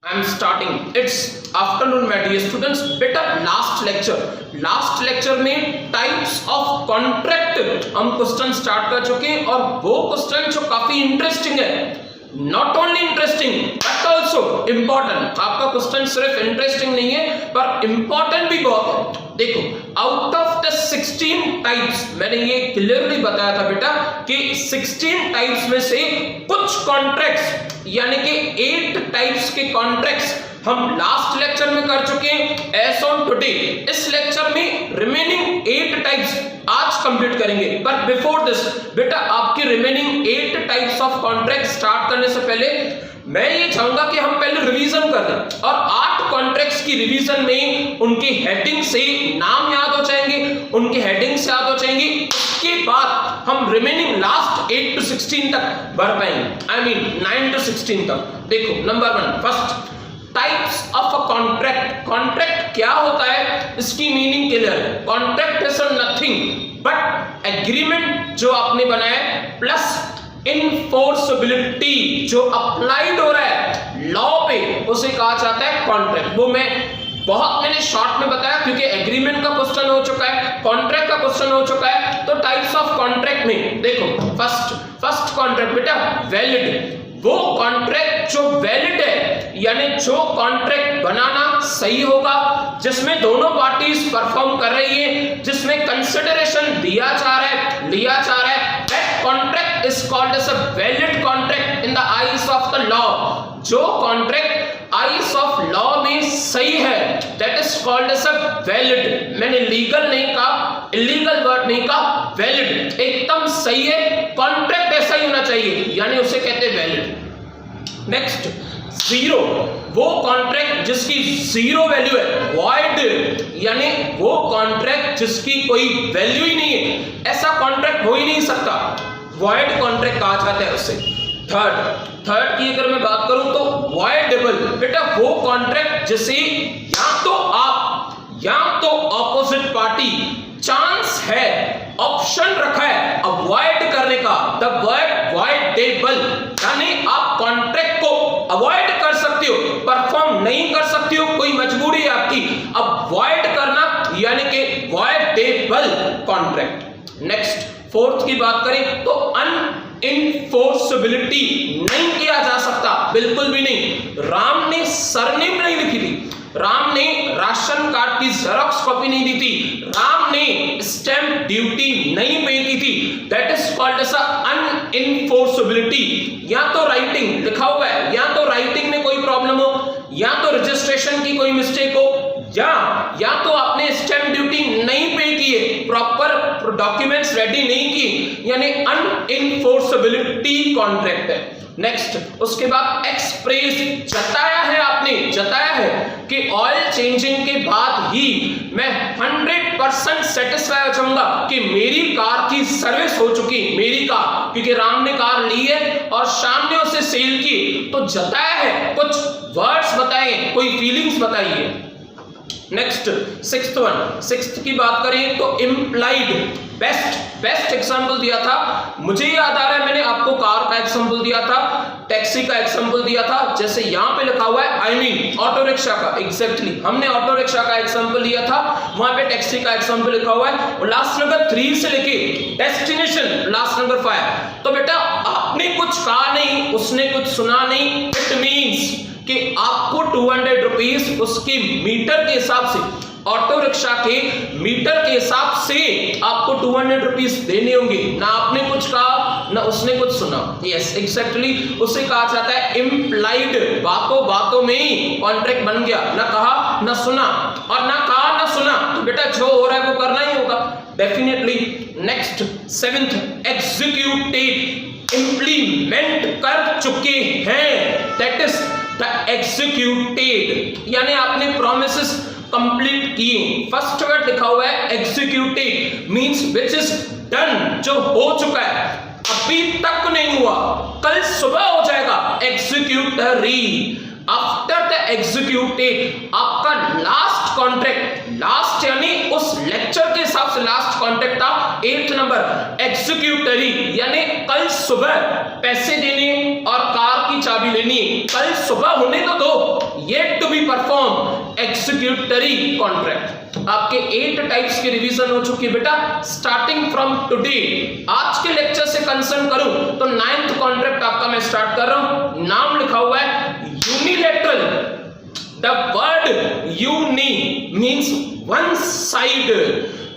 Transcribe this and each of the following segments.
I'm starting. It's afternoon, my dear students. बेटा last lecture में types of contract हम question start कर चुके हैं और वो क्वेश्चन जो काफी इंटरेस्टिंग है, not only interesting but also important. आपका क्वेश्चन सिर्फ इंटरेस्टिंग नहीं है पर इम्पोर्टेंट भी बहुत है। देखो, आउट ऑफ द 16 टाइप्स, मैंने ये क्लियरली बताया था बेटा कि 16 टाइप्स में से कुछ कॉन्ट्रैक्ट्स यानी कि 8 टाइप्स के कॉन्ट्रैक्ट्स हम लास्ट लेक्चर में कर चुके हैं। एज ऑन टुडे इस लेक्चर में रिमेनिंग 8 टाइप्स आज कंप्लीट करेंगे। पर बिफोर दिस बेटा, आपके remaining 8 types of contract start करने से पहले मैं ये चाहूंगा कि हम पहले रिवीजन कर लें और 8 कॉन्ट्रैक्ट्स की रिवीजन में उनके हेडिंग से नाम याद हो जाएंगे, उनके हेडिंग से याद हो जाएंगे। उसके बाद हम रिमेनिंग लास्ट 8 to 16 तक बढ़ पाएंगे, आई मीन 9 to 16 तक। देखो, number 1 first types of a contract. Contract क्या होता है, इसकी मीनिंग क्लियर है। Contract is nothing but agreement जो आपने बनाया प्लस इनफोर्सेबिलिटी जो अप्लाइड हो रहा है लॉ पे, उसे कहा जाता है कॉन्ट्रैक्ट। वो मैंने शॉर्ट में बताया क्योंकि एग्रीमेंट का क्वेश्चन हो चुका है, कॉन्ट्रैक्ट का क्वेश्चन हो चुका है। तो टाइप्स ऑफ कॉन्ट्रैक्ट में देखो, फर्स्ट कॉन्ट्रैक्ट बेटा वैलिड। वो कॉन्ट्रैक्ट जो वैलिड है यानी जो कॉन्ट्रैक्ट बनाना सही होगा, जिसमें दोनों पार्टीज परफॉर्म कर रही है, जिसमें कंसिडरेशन लिया जा रहा है, that contract is called as a valid contract in the eyes of the law. जो कॉन्ट्रैक्ट आईज ऑफ लॉ में सही है that is called as a valid. मैंने लीगल नहीं कहा, इलीगल वर्ड नहीं कहा, वैलिड एकदम सही है। कॉन्ट्रैक्ट ऐसा ही होना चाहिए यानी उसे कहते हैं वैलिड। नेक्स्ट, जीरो, वो कॉन्ट्रैक्ट जिसकी जीरो वैल्यू है। वॉइड यानी वो कॉन्ट्रैक्ट जिसकी कोई वैल्यू ही नहीं है, ऐसा कॉन्ट्रैक्ट हो ही नहीं सकता, वॉइड कॉन्ट्रैक्ट कहा जाता है उसे। थर्ड की अगर मैं बात करूं तो वॉइडेबल। बेटा वो कॉन्ट्रैक्ट जिसे या तो आप या तो ऑपोजिट पार्टी चांस है, ऑप्शन रखा है अवॉइड करने का, द वर्ड वॉइडेबल यानी आप कॉन्ट्रैक्ट को अवॉइड कर सकते हो, परफॉर्म नहीं कर सकते हो, कोई मजबूरी है आपकी अवॉइड करना यानी कि वॉइडेबल कॉन्ट्रैक्ट। नेक्स्ट, फोर्थ की बात करें तो इनफोर्सेबिलिटी नहीं किया जा सकता, बिल्कुल भी नहीं। राम ने सरनेम नहीं लिखी थी, राम ने राशन कार्ड की जेरॉक्स कॉपी नहीं दी थी, राम ने स्टैंप ड्यूटी नहीं पे की थी, दैट इज कॉल्ड एज अनइनफोर्सेबिलिटी। या तो राइटिंग लिखा हुआ है, या तो राइटिंग में कोई प्रॉब्लम हो, या तो रजिस्ट्रेशन की कोई मिस्टेक हो, या तो आपने स्टैंप ड्यूटी नहीं पे की है, प्रॉपर डॉक्यूमेंट्स रेडी नहीं की, यानी अनइनफोर्सेबिलिटी कॉन्ट्रैक्ट है। नेक्स्ट, उसके बाद एक्सप्रेस, जताया है कि ऑयल चेंजिंग के बाद ही मैं 100% सेटिस्फाई हो जाऊंगा कि मेरी कार की सर्विस हो चुकी, मेरी कार, क्योंकि राम ने कार ली है और शाम ने उसे सेल की, तो जताया है, कुछ वर्ड्स बताए, कोई फीलिंग्स बताइए। नेक्स्ट, सिक्स्थ की बात करें तो इम्प्लाइड। बेस्ट एग्जांपल दिया था, मुझे याद आ रहा है मैंने आपको कार का एग्जांपल दिया था, टैक्सी का एग्जांपल दिया था, जैसे यहाँ पे लिखा हुआ है आई मीन ऑटो रिक्शा का, एग्जैक्टली हमने ऑटो रिक्शा का एग्जांपल लिया था, वहां पे टैक्सी का एग्जांपल लिखा हुआ है, और लास्ट नंबर 3 से लेके डेस्टिनेशन लास्ट नंबर 5। तो बेटा आपने कुछ कहा नहीं, उसने कुछ सुना नहीं, इट मीन्स कि आपको 200 रुपीज उसके मीटर के हिसाब से, ऑटो रिक्शा के मीटर के हिसाब से आपको 200 रुपीज देने होंगे। ना आपने कुछ कहा ना उसने कुछ सुना। यस एग्जैक्टली, उसे कहा जाता है इम्प्लाइड। बातों में ही कॉन्ट्रैक्ट बन गया, ना कहा ना सुना, और ना कहा ना सुना तो बेटा जो हो रहा है वो करना ही होगा definitely. Next, 7th, executed, implement कर चुके हैं, दैट इज द एग्जीक्यूटेड यानी आपने प्रोमिसेस कंप्लीट किए। फर्स्ट वर्ड लिखा हुआ है executed means which is done, जो हो चुका है, अभी तक नहीं हुआ, कल सुबह हो जाएगा, एग्जीक्यूटरी। आफ्टर द एग्जीक्यूटेड आपका लास्ट कॉन्ट्रैक्ट, लास्ट यानी उस लेक्चर के हिसाब से लास्ट कॉन्ट्रैक्ट था 8th नंबर, एग्जीक्यूटरी यानी कल सुबह पैसे देने और कार की चाबी लेनी, कल सुबह होने तो दो, yet to be perform executory contract. आपके 8 टाइप्स की रिवीजन हो चुकी है बेटा स्टार्टिंग फ्रॉम टुडे। आज के लेक्चर से कंसर्न करूं तो 9th कॉन्ट्रैक्ट आपका मैं स्टार्ट कर रहा हूं। नाम लिखा हुआ है unilateral. The word uni means one side.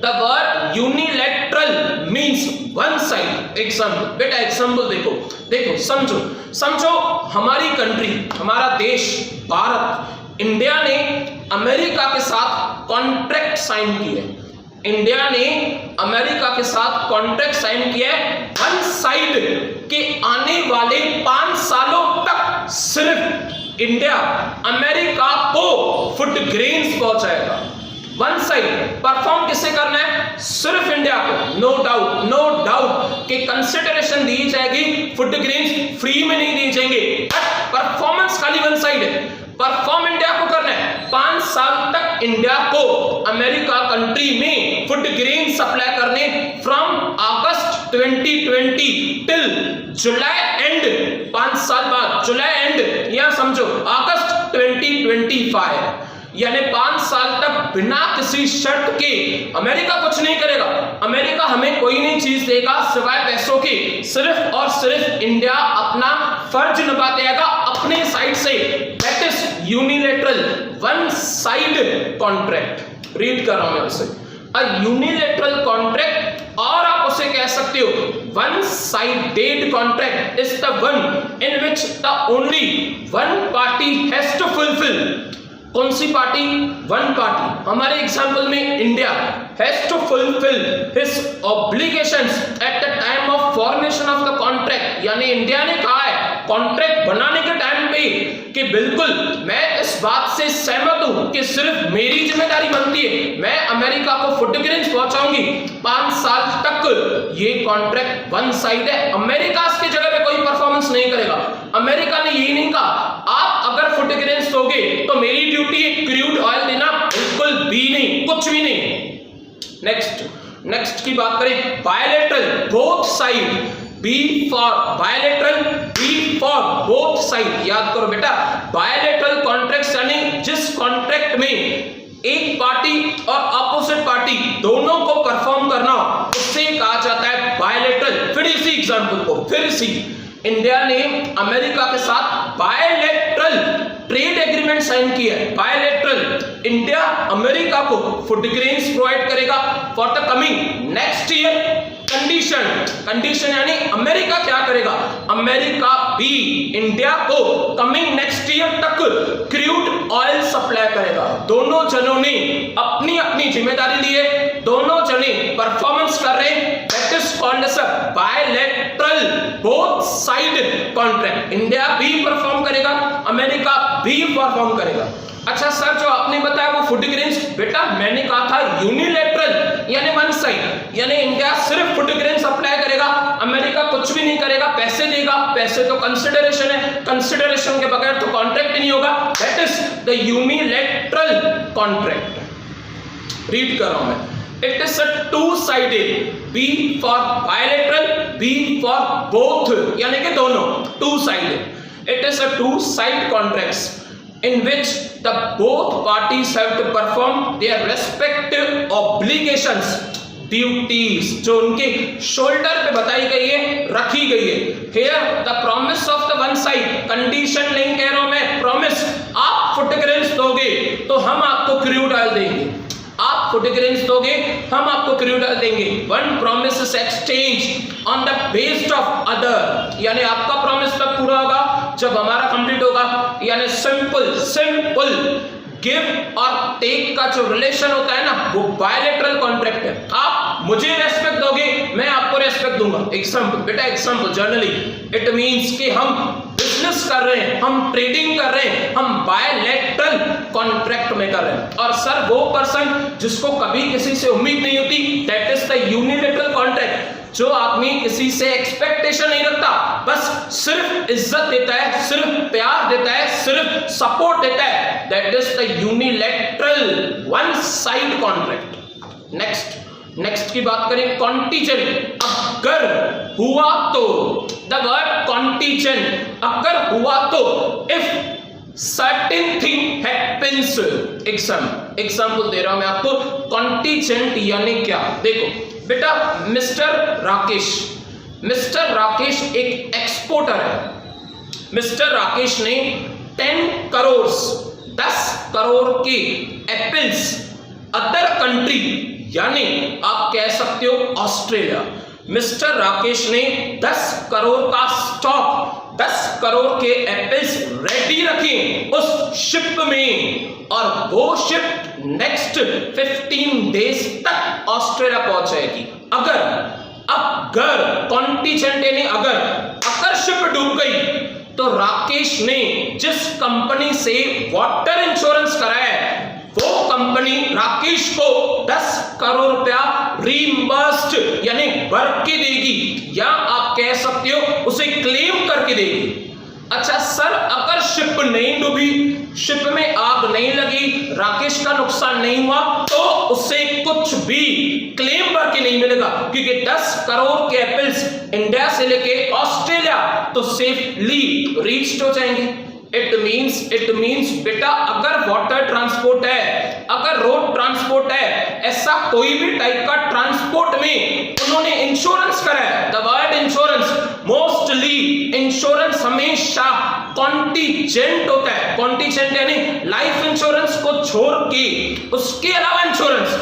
The word unilateral means one side। Example बेटा, एग्जाम्पल देखो समझो हमारी कंट्री, हमारा देश भारत, इंडिया ने अमेरिका के साथ कॉन्ट्रैक्ट साइन की है। इंडिया ने अमेरिका के साथ कॉन्ट्रैक्ट साइन किया है वन साइड के आने वाले 5 सालों तक सिर्फ इंडिया अमेरिका को फूड ग्रेन्स पहुंचाएगा। वन साइड परफॉर्म किसे करना है? सिर्फ इंडिया को। नो डाउट कि कंसिडरेशन दी जाएगी, फूड ग्रेन्स फ्री में नहीं दिए जाएंगे, बट परफॉर्मेंस खाली वन साइड है। परफॉर्म इंडिया को करना है। 5 साल तक इंडिया को अमेरिका कंट्री में फूड ग्रेन सप्लाई करने from August 2020 till July and. 5 साल बाद जुलाई एंड या समझो अगस्त 2025, यानी 5 साल तक बिना किसी शर्त के अमेरिका कुछ नहीं करेगा। अमेरिका हमें कोई नहीं चीज देगा सिवाय पैसों के। सिर्फ और सिर्फ इंडिया अपना फर्ज निभाते आएगा अपने साइड से। That is unilateral one side contract. Read कर रहा हूं मैं उसे। अ यूनिलैटरल कॉन्ट्रैक्ट, और आप उसे कह सकते हो one sided contract is the one in which the only one party has to fulfil. कौन सी पार्टी? One party. हमारे एग्जाम्पल में India has to fulfil his obligations at the time of formation of the contract. यानी India ने कहा है contract बनाने के टाइम पे कि बिल्कुल मैं इस बात से सहमत हूं कि सिर्फ मेरी जिम्मेदारी बनती है, मैं अमेरिका को फूड ग्रेन्स पहुंचाऊंगी 5 साल तक। ये कॉन्ट्रैक्ट वन साइड है। अमेरिका इसके जगह पे कोई परफॉर्मेंस नहीं करेगा। अमेरिका ने यही नहीं कहा आप अगर फूड ग्रेन्स दोगे तो मेरी ड्यूटी है क्रूड ऑयल देना, बिल्कुल भी नहीं, कुछ भी नहीं। नेक्स्ट की बात करें bilateral, both side. B for bilateral, B for both side. याद करो बेटा, बायलैटरल कॉन्ट्रैक्ट यानी जिस कॉन्ट्रैक्ट में एक पार्टी और अपोजिट पार्टी दोनों को परफॉर्म करना हो उससे कहा जाता है बायलैटरल। फिर इसी एग्जांपल को इंडिया ने अमेरिका के साथ बायलैटरल ट्रेड एग्रीमेंट साइन किया है। बायलैटरल इंडिया अमेरिका को फूड ग्रेन्स प्रोवाइड करेगा for the coming next year. Condition यानी अमेरिका क्या करेगा? अमेरिका भी इंडिया को कमिंग नेक्स्ट ईयर तक क्रूड ऑयल सप्लाई करेगा। दोनों जनों ने अपनी अपनी जिम्मेदारी ली है, दोनों जने परफॉर्मेंस कर रहे हैं। That is called as bilateral both side contract. India भी परफॉर्म करेगा, अमेरिका भी परफॉर्म करेगा। अच्छा सर, जो आपने बताया वो फूड ग्रेन्स, बेटा मैंने कहा था यूनिलैटरल यानी वन साइड, यानी इंडिया सिर्फ फूड ग्रेन सप्लाई करेगा, अमेरिका कुछ भी नहीं करेगा, पैसे देगा। पैसे तो कंसिडरेशन है, कंसिडरेशन के बगैर तो कॉन्ट्रैक्ट नहीं होगा। That is the unilateral contract. Read कर रहा हूं मैं। It is a two-sided, B for bilateral, B for both, यानी कि दोनों, two-sided. It is a two-side contracts in which the both parties have to perform their respective obligations, duties, जो उनके shoulder पे बताई गई है, रखी गई है। Here the promise of the one side, condition नहीं कह रहा हूं मैं, promise, आप फूड ग्रेन्स दोगे तो हम आपको क्रूड ऑयल देंगे, आप फूड ग्रेन्स दोगे हम आपको क्रूड ऑयल देंगे। One promise is exchange on the based of other, यानी आपका प्रॉमिस तब पूरा होगा जब हमारा कंप्लीट होगा। यानी सिंपल गिव और टेक का जो रिलेशन होता है ना, वो बायलैटरल कॉन्ट्रैक्ट है। आप मुझे रेस्पेक्ट दोगे, मैं आपको रेस्पेक्ट दूंगा। एग्जांपल बेटा, एग्जांपल जनरली इट मींस कि हम बिजनेस कर रहे हैं, हम ट्रेडिंग कर रहे हैं, हम बायलैटरल कॉन्ट्रैक्ट में कर रहे हैं। और सर वो पर्सन जिसको कभी किसी से उम्मीद नहीं होती, that is the unilateral contract. जो आदमी किसी से एक्सपेक्टेशन नहीं रखता, बस सिर्फ इज्जत देता है, सिर्फ प्यार देता है, सिर्फ सपोर्ट देता है, that is the unilateral one side contract. Next की बात करें कॉन्टीजेंट। अगर हुआ तो, द वर्ड कॉन्टीजेंट, अगर हुआ तो, if certain thing happens, example दे रहा हूं मैं आपको, कॉन्टीजेंट यानी क्या, देखो बेटा मिस्टर राकेश एक एक्सपोर्टर है। मिस्टर राकेश ने 10 करोड़ के एप्पल्स अदर कंट्री यानी आप कह सकते हो ऑस्ट्रेलिया, मिस्टर राकेश ने 10 करोड़ का स्टॉक, 10 करोड़ के एप्पल्स रेडी रखे उस शिप में, और वो शिप नेक्स्ट 15 डेज तक ऑस्ट्रेलिया पहुंच जाएगी। अगर कॉन्टीजेंट यानी अगर शिप डूब गई तो राकेश ने जिस कंपनी से वाटर इंश्योरेंस कराया है वो कंपनी राकेश को 10 करोड़ रुपया रीइंबर्स्ड यानी भर के देगी, या आप कह सकते हो उसे क्लेम करके देगी। अच्छा सर, अगर शिप नहीं डूबी, शिप में आग नहीं लगी, राकेश का नुकसान नहीं हुआ, तो उसे कुछ भी क्लेम करके नहीं मिलेगा, क्योंकि 10 करोड़ के एप्पल्स इंडिया से लेके ऑस्ट्रेलिया तो सेफली रीच हो जाएंगे। इट मीन्स बेटा, अगर वाटर ट्रांसपोर्ट है, अगर रोड ट्रांसपोर्ट है, ऐसा कोई भी टाइप का ट्रांसपोर्ट में उन्होंने इंश्योरेंस करा है, the word insurance, mostly insurance हमेशा कॉन्टीजेंट होता है। कॉन्टीजेंट यानी लाइफ इंश्योरेंस को छोड़ के उसके अलावा इंश्योरेंस,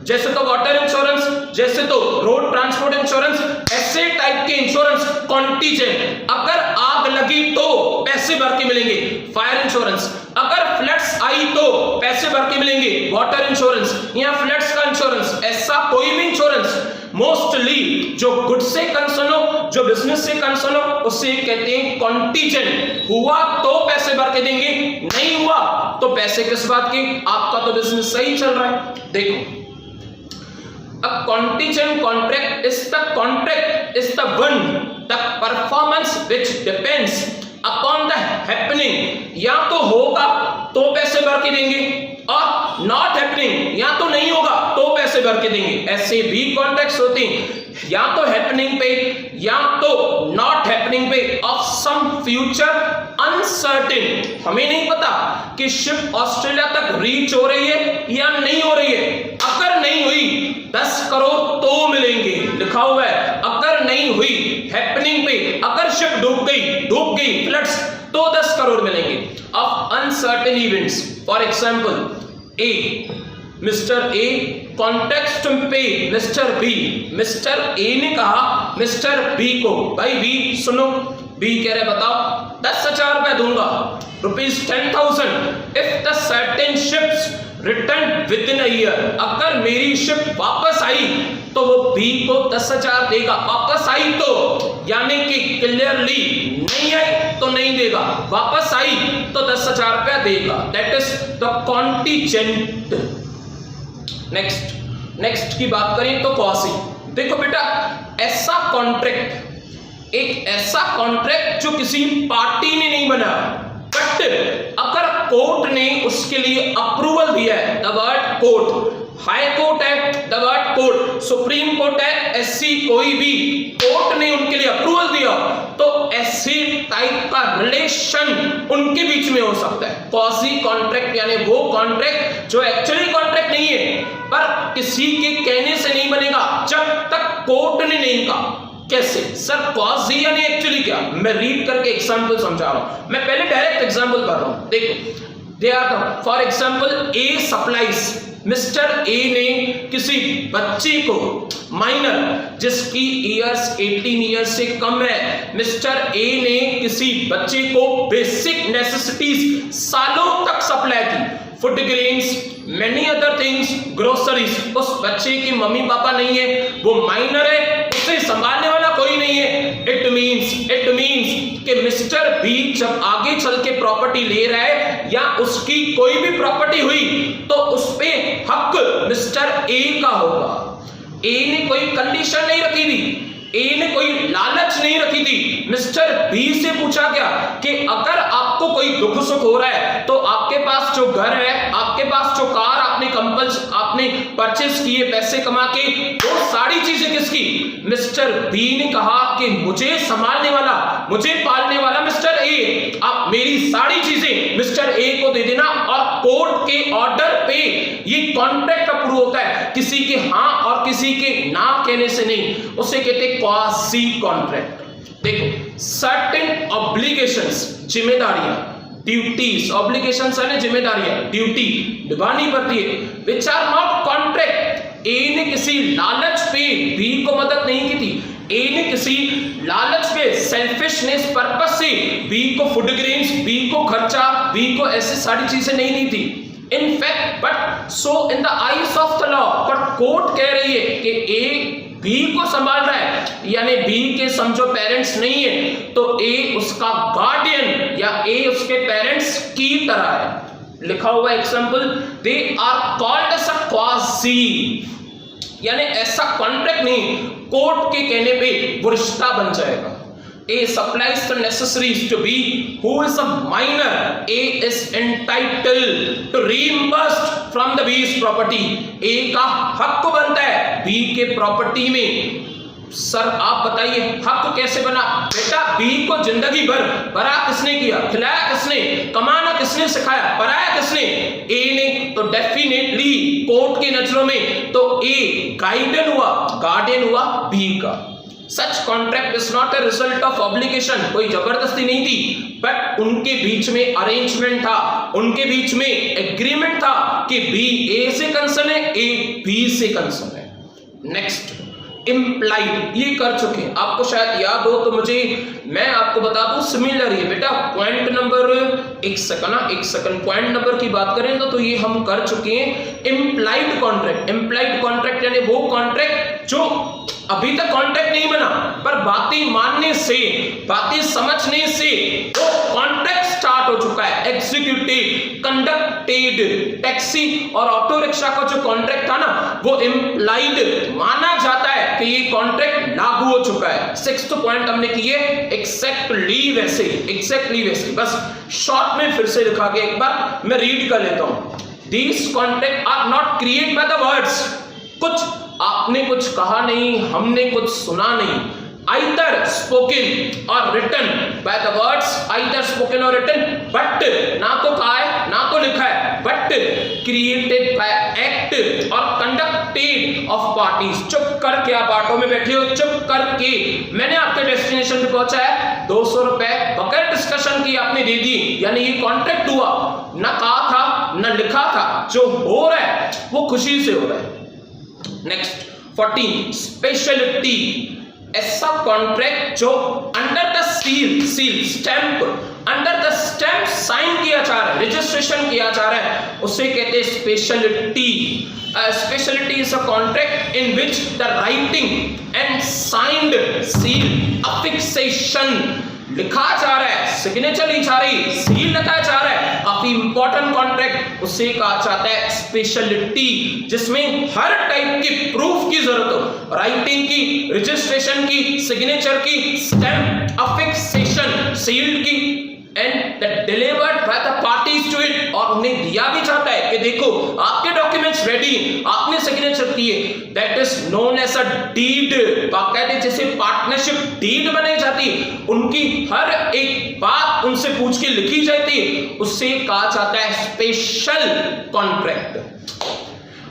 जैसे तो वाटर इंश्योरेंस, जैसे तो रोड ट्रांसपोर्ट इंश्योरेंस, ऐसे टाइप के इंश्योरेंस कॉन्टीजेंट। अगर आग लगी तो पैसे भर के मिलेंगे, फायर इंश्योरेंस। अगर फ्लड्स आई तो पैसे भर के मिलेंगे, वाटर इंश्योरेंस या फ्लड्स का इंश्योरेंस। ऐसा कोई भी इंश्योरेंस मोस्टली जो गुड से कंसर्न हो, जो बिजनेस से कंसर्न हो, उसे कहते हैं कॉन्टीजेंट। हुआ तो पैसे भर के देंगे, नहीं हुआ तो पैसे किस बात के, आपका तो बिजनेस सही चल रहा है। देखो, a contingent contract is the one, the performance which depends upon the happening, या तो होगा तो पैसे भर के देंगे, और not happening या तो नहीं होगा तो पैसे भर के देंगे। ऐसे भी कॉन्ट्रैक्ट्स होते हैं, या तो हैपनिंग पे या तो नॉट हैपनिंग पे, ऑफ सम फ्यूचर अनसर्टेन। हमें नहीं पता कि शिप ऑस्ट्रेलिया तक रीच हो रही है या नहीं हो रही है। अगर नहीं हुई 10 करोड़ तो मिलेंगे, लिखा हुआ है। अगर नहीं हुई हैपनिंग पे, अगर शिप डूब गई फ्लड्स, तो 10 करोड़ मिलेंगे। Of uncertain events, for example mister A context पे मिस्टर ए ने कहा मिस्टर बी को, भाई बी सुनो, बी कह रहे बताओ 10,000 रुपए दूंगा, ₹10,000 if the certain ships return with in a year. अगर मेरी शिप वापस आई तो वो बी को 10,000 देगा। वापस आई तो यानी कि क्लियरली, नहीं आई तो नहीं देगा, वापस आई तो 10,000 रुपया देगा। That is the contingent. Next की बात करें तो क्वासी। देखो बेटा, ऐसा कॉन्ट्रैक्ट जो किसी पार्टी ने नहीं बना, बट अगर कोर्ट ने उसके लिए अप्रूवल दिया है, the word court, high court है, the word court, supreme court है, ऐसी कोई भी कोर्ट ने उनके लिए अप्रूवल दिया, तो ऐसे टाइप का रिलेशन उनके बीच में हो सकता है। क्वासी कॉन्ट्रैक्ट यानी वो कॉन्ट्रैक्ट जो एक्चुअली कॉन्ट्रैक्ट नहीं है, पर किसी के कहने से नहीं बनेगा जब तक कोर्ट ने नहीं कहा। कैसे सर, क्वासी यानी एक्चुअली क्या? मैं रीड करके एग्जांपल समझा रहा हूं, मैं पहले डायरेक्ट एग्जांपल कर रहा हूं। देखो, they are for example A supplies, mister A ने किसी बच्चे को, माइनर जिसकी ईयर्स 18 ईयर्स से कम है, मिस्टर ए ने किसी बच्चे को बेसिक नेसेसिटीज सालों तक सप्लाई की, food grains, many other things, groceries. उस बच्चे की मम्मी पापा नहीं है, वो माइनर है, उसे संभालने वाला कोई नहीं है। इट मीन्स कि मिस्टर बी जब आगे चल के प्रॉपर्टी ले रहा है या उसकी कोई भी प्रॉपर्टी हुई तो उस पे हक मिस्टर ए का होगा। ए ने कोई कंडीशन नहीं रखी थी, ए ने कोई लालच नहीं रखी थी। मिस्टर बी से पूछा गया कि अगर आपको कोई दुख सुख हो रहा है तो आपके पास जो घर है, आपके पास जो कार आपने आपने परचेस किए पैसे कमा के, वो सारी चीजें किसकी? मिस्टर बी ने कहा कि मुझे संभालने वाला, मुझे पालने वाला मिस्टर ए, आप मेरी सारी चीजें मिस्टर ए को दे देना। और कोर्ट के ऑर्डर पे ये कॉन्ट्रैक्ट अप्रूव होता है, किसी के हाँ और किसी के ना कहने से नहीं, उसे कहते हैं क्वासी कॉन्ट्रैक्ट। देखो, सर्टेन ऑब्लिगेशंस, जिम्मेदारियां, ड्यूटीज, ऑब्लिगेशंस है ना जिम्मेदारियां, ड्यूटी निभानी पड़ती है, विच आर नॉट कॉन्ट्रैक्ट। ए ने किसी लालच पे बी को मदद नहीं की थी, ए ने किसी लालच पे सेल्फिशनेस पर्पस से बी को फूड ग्रेन्स, बी को खर्चा, बी को ऐसी सारी चीजें नहीं दी थी। In fact, but so in the eyes of the law, but court कह रही है कि ए बी को संभाल रहा है, यानी बी के समझो पेरेंट्स नहीं है, तो ए उसका गार्डियन या ए उसके पेरेंट्स की तरह है। लिखा हुआ example, they are called as a quasi, यानी ऐसा कॉन्ट्रैक्ट नहीं, कोर्ट के कहने पे वो रिश्ता बन जाएगा। A supplies the necessaries to B, who is a minor. A is entitled to reimburse from the B's property. A का हक बनता है B के प्रॉपर्टी में। सर आप बताइए हक कैसे बना? बेटा B को जिंदगी भर बड़ा किसने किया, खिलाया किसने, कमाना किसने सिखाया, पढ़ाया किसने? A ने। तो डेफिनेटली कोर्ट की नजरों में तो A गार्डियन हुआ B का। Such contract is not a result of obligation, कोई जबरदस्ती नहीं थी, बट उनके बीच में अरेंजमेंट था, उनके बीच में एग्रीमेंट था कि बी ए से कंसर्न है, ए बी से कंसर्न है। नेक्स्ट, इम्प्लाइड, ये कर चुके हैं, आपको शायद याद हो तो मैं आपको बता दूं, सिमिलर ये बेटा पॉइंट नंबर एक सेकंड पॉइंट नंबर की बात करें तो ये हम कर चुके हैं। इम्प्लाइड कॉन्ट्रैक्ट यानी वो कॉन्ट्रैक्ट जो अभी तक कॉन्ट्रैक्ट नहीं बना, पर बातें मानने से, बातें समझने से वो कॉन्ट्रैक्ट स्टार्ट हो चुका है। एग्जीक्यूटिव, कंडक्टेड, टैक्सी और ऑटो रिक्शा का जो कॉन्ट्रैक्ट था ना, वो इम्प्लाइड माना जाता है कि ये कॉन्ट्रैक्ट लागू हो चुका है। सिक्स्थ पॉइंट हमने किए एग्जैक्टली वैसे, बस शॉर्ट में फिर से लिखा गया, एक बार मैं रीड कर लेता हूं। These contracts are not created by the words, कुछ आपने कुछ कहा नहीं, हमने कुछ सुना नहीं, either spoken or written by the words, either spoken or written, but ना तो कहा है ना तो लिखा है, but created by act और conducted of parties। चुप करके आप ऑटो में बैठे हो, चुप करके मैंने आपके डेस्टिनेशन पे पहुंचा है, 200 रुपए बगैर डिस्कशन की आपने दे दी, यानी ये कॉन्ट्रैक्ट हुआ, ना कहा था ना लिखा था, जो हो रहा है वो खुशी से हो रहा है। नेक्स्ट 14, स्पेशलिटी, ऐसा कॉन्ट्रैक्ट जो under the seal stamp, under the stamp sign किया जा रहा है, रजिस्ट्रेशन किया जा रहा है, उसे कहते हैं speciality. Specialty is a contract in which the writing and signed seal, affixation लिखा जा रहा है, सिग्नेचर ली जा रही, सील लगाया जा रहा है, काफी इंपॉर्टेंट कॉन्ट्रैक्ट, उसे कहा जाता है स्पेशलिटी, जिसमें हर टाइप की प्रूफ की जरूरत हो, राइटिंग की, रजिस्ट्रेशन की, सिग्नेचर की, स्टैम्प, अफिक्सेशन, सील्ड की, and delivered by the parties to it, और उन्हें दिया भी जाता है कि देखो आपके डॉक्यूमेंट्स रेडी, आपने सिग्नेचर किए, that is known as a deed. बाकायदे जैसे पार्टनरशिप डीड बनाई जाती, उनकी हर एक बात उनसे पूछ के लिखी जाती है, उससे कहा जाता है special contract.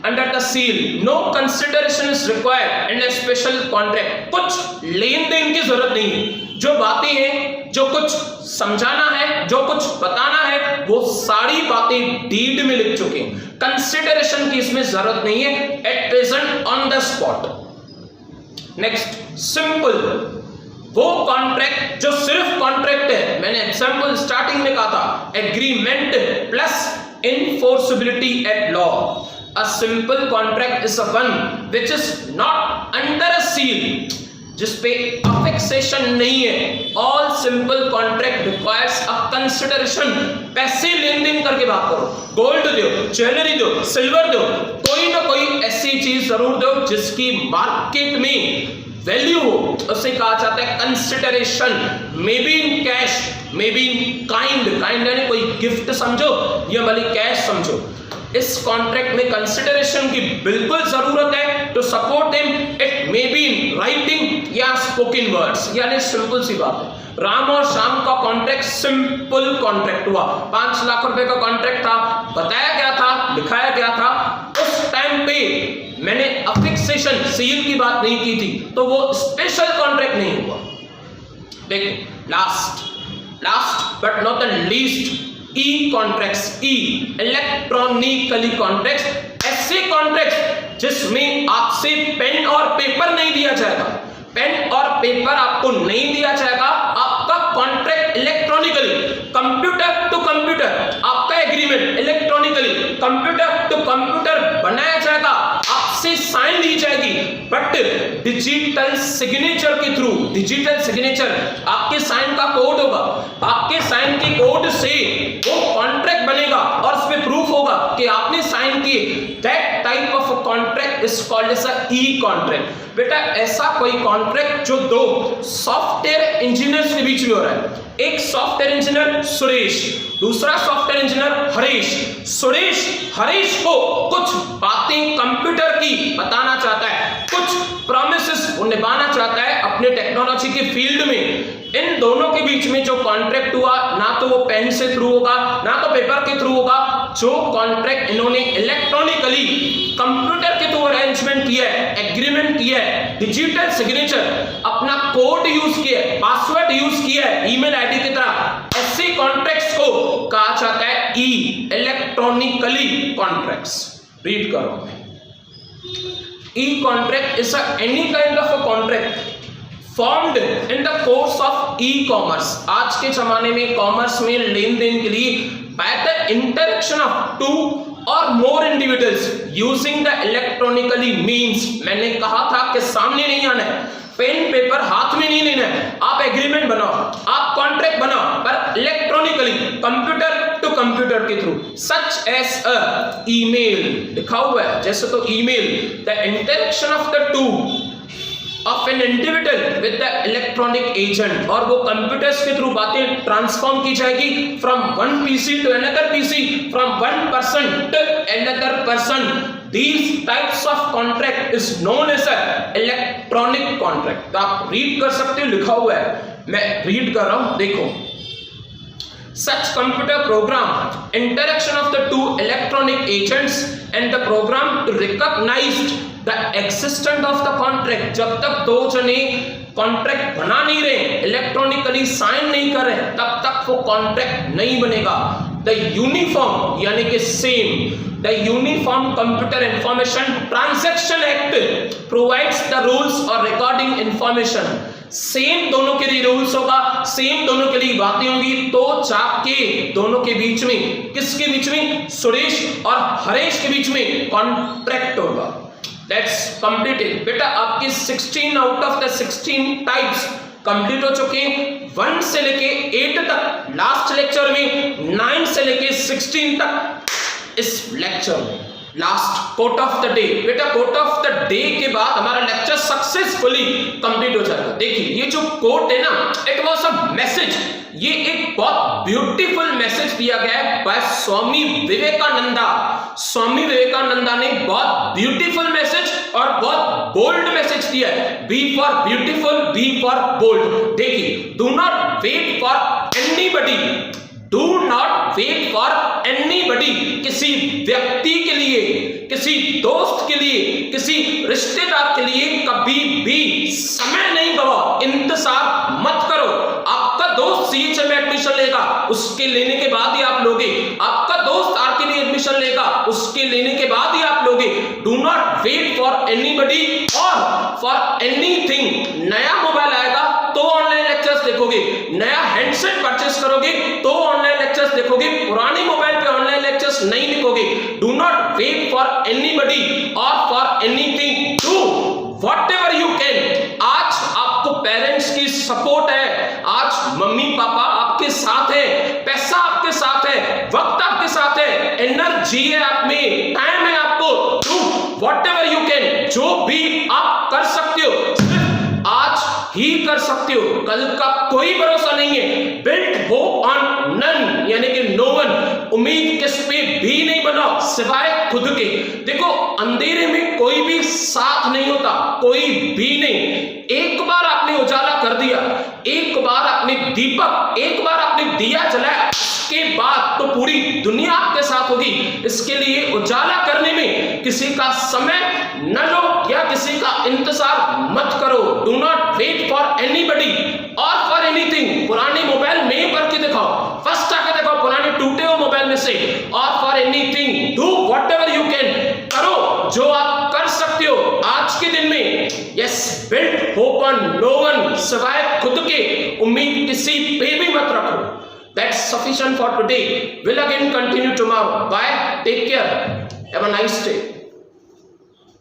Under the seal, no consideration is required in a special contract। कुछ लेन देन की जरूरत नहीं, जो बातें हैं, जो कुछ समझाना है, जो कुछ बताना है, वो सारी बातें डीड में लिख चुके हैं, कंसिडरेशन की इसमें जरूरत नहीं है, at present on the spot. Next, simple, वो कॉन्ट्रैक्ट जो सिर्फ कॉन्ट्रैक्ट है, मैंने एग्जांपल स्टार्टिंग में कहा था, agreement plus enforceability at law. A simple contract is a one which is not under a seal, जिसपे affixation नहीं है। All simple contract requires a consideration। पैसे लेन देन करके बात करो, गोल्ड दो, ज्वेलरी दो, सिल्वर दो, कोई ना कोई ऐसी चीज जरूर दो जिसकी मार्केट में वैल्यू हो, उसे कहा जाता है consideration. May be in cash, may be in kind यानी कोई गिफ्ट समझो या भले कैश समझो। इस कॉन्ट्रैक्ट में कंसिडरेशन की बिल्कुल जरूरत है to support them, it may be in writing या स्पोकन वर्ड्स। यानी सिंपल सी बात है, राम और श्याम का कॉन्ट्रैक्ट सिंपल कॉन्ट्रैक्ट हुआ, 5 लाख रुपए का कॉन्ट्रैक्ट था, बताया गया था, लिखाया गया था। उस टाइम पे मैंने अफिक्सेशन सील की बात नहीं की थी, तो वो स्पेशल कॉन्ट्रैक्ट नहीं हुआ। देखो last but not the least, E contracts, E electronically contracts, ऐसे कॉन्ट्रैक्ट्स जिसमें आपसे पेन और पेपर नहीं दिया जाएगा, पेन और पेपर आपको नहीं दिया जाएगा, आपका contract electronically, computer to computer, आपका agreement electronically computer to computer बनाया जाएगा, आपसे साइन ली जाएगी, बट डिजिटल सिग्नेचर के थ्रू। डिजिटल सिग्नेचर, आपके साइन का कोड होगा, आपके साइन के कोड से वो कॉन्ट्रैक्ट बनेगा और उसमें प्रूफ होगा कि आपने साइन किए। That type of contract is called as a E contract. बेटा ऐसा कोई कॉन्ट्रैक्ट जो दो सॉफ्टवेयर इंजीनियर्स के बीच में हो रहा है, एक सॉफ्टवेयर इंजीनियर सुरेश, दूसरा सॉफ्टवेयर इंजीनियर हरीश। सुरेश हरीश को कुछ बातें कंप्यूटर की बताना चाहता है, कुछ प्रॉमिसेस वो निभाना चाहता है अपने टेक्नोलॉजी के फील्ड में। इन दोनों के बीच में जो कॉन्ट्रैक्ट हुआ, ना तो वो पेन से थ्रू होगा, ना तो पेपर के थ्रू होगा। जो कॉन्ट्रैक्ट इन्होंने इलेक्ट्रॉनिकली कंप्यूटर के थ्रू अरेंजमेंट किया है, एग्रीमेंट किया है, डिजिटल सिग्नेचर, अपना कोड यूज किया है, पासवर्ड यूज किया है ईमेल आईडी की तरह, ऐसे कॉन्ट्रैक्ट्स को कहा जाता है ई इलेक्ट्रॉनिकली कॉन्ट्रैक्ट्स। रीड करो, e contract is any kind of a contract formed in the course of e-commerce। आज के जमाने में कॉमर्स में लेन देन के लिए by the interaction of two or more individuals using the electronically means। मैंने कहा था कि सामने नहीं आना है, पेन पेपर हाथ में नहीं लेना है, आप एग्रीमेंट बनाओ, आप कॉन्ट्रैक्ट बनाओ, पर इलेक्ट्रॉनिकली कंप्यूटर टू कंप्यूटर के through, such as a email. लिखा हुआ है जैसे तो email, the interaction of the two of an individual with the electronic agent, और वो कंप्यूटर्स के थ्रू बातें ट्रांसफॉर्म की जाएगी from one PC to another PC, from one person to another person। These types of contract is known as a electronic contract। तो आप read कर सकते हो, लिखा हुआ है, मैं रीड कर रहा हूं, देखो। Such computer program interaction of the two electronic agents and the program to recognize the existence of the contract। जब तक दो जने कॉन्ट्रैक्ट बना नहीं रहे, इलेक्ट्रॉनिकली साइन नहीं कर रहे, तब तक वो कॉन्ट्रैक्ट नहीं बनेगा। द यूनिफॉर्म यानी कि same, the uniform computer information transaction act provides the rules और रिकॉर्डिंग इंफॉर्मेशन। सेम दोनों के लिए रूल्स होगा, सेम दोनों के लिए बातें होंगी, तो जाके दोनों के बीच में, किसके बीच में, सुरेश और हरेश के बीच में कॉन्ट्रैक्ट होगा। That's completed। बेटा आपके 16 out of the 16 types complete हो चुके हैं, 1 से लेके 8 तक लास्ट लेक्चर में, 9 से लेके 16 तक इस लेक्चर में। Last quote of the day, बेटा कोट ऑफ द डे के बाद हमारा लेक्चर सक्सेसफुली कंप्लीट हो जाएगा। देखिए ये जो कोट है ना, इट वाज अ मैसेज, ये एक बहुत ब्यूटीफुल मैसेज दिया गया है बाय स्वामी विवेकानंदा। स्वामी विवेकानंदा ने बहुत ब्यूटीफुल मैसेज और बहुत बोल्ड मैसेज दिया है। B for beautiful, B for bold. देखिए, do not wait for anybody, do not wait for anybody. किसी व्यक्ति के लिए, किसी दोस्त के लिए, किसी रिश्तेदार के लिए कभी भी समय नहीं गवाओ, इंतजार मत करो। आपका दोस्त सीएचएम में एडमिशन लेगा, उसके लेने के बाद ही आप लोगे। आपका दोस्त आरके में एडमिशन लेगा, उसके लेने के बाद ही आप लोगे। Do not wait for anybody और फॉर एनीथिंग। नया मोबाइल आएगा तो ऑनलाइन लेक्चर्स देखोगे, नया हैंडसेट परचेस करोगे तो ऑनलाइन लेक्चर्स देखोगे, पुराने मोबाइल पे ऑनलाइन लेक्चर्स नहीं देखोगे। Do not wait for anybody और for anything, do whatever you can. आज आपको पेरेंट्स की सपोर्ट है, आज मम्मी पापा आपके साथ है, पैसा आपके साथ है, वक्त आपके साथ है, एनर्जी है आप में, टाइम है आपको। डू व्हाटएवर यू कैन, जो भी आप कर सकते हो आज ही कर सकते हो, कल का कोई भरोसा नहीं है। बिल्ड होप ऑन नन यानी कि नो वन, उम्मीद किस पे भी नहीं बनाओ सिवाय खुद के। देखो अंधेरे में कोई भी साथ नहीं होता, कोई भी नहीं। एक बार आपने उजाला कर दिया, एक बार आपने दीपक, एक बार आपने दिया जलाया, के बाद तो पूरी दुनिया आपके साथ होगी। इसके लिए उजाला करने में किसी का समय न लो या किसी का इंतजार मत करो। Do not wait for anybody और फॉर एनीथिंग। पुराने मोबाइल में भर के दिखाओ, फर्स्ट आके देखो पुराने टूटे हुए मोबाइल में से। और for anything do whatever you can, करो जो आप कर सकते हो आज के दिन में। Yes, build hope on no one, सिवाय खुद के उम्मीद किसी पे भी मत रखो। That's sufficient for today. We'll again continue tomorrow. Bye. Take care. Have a nice day.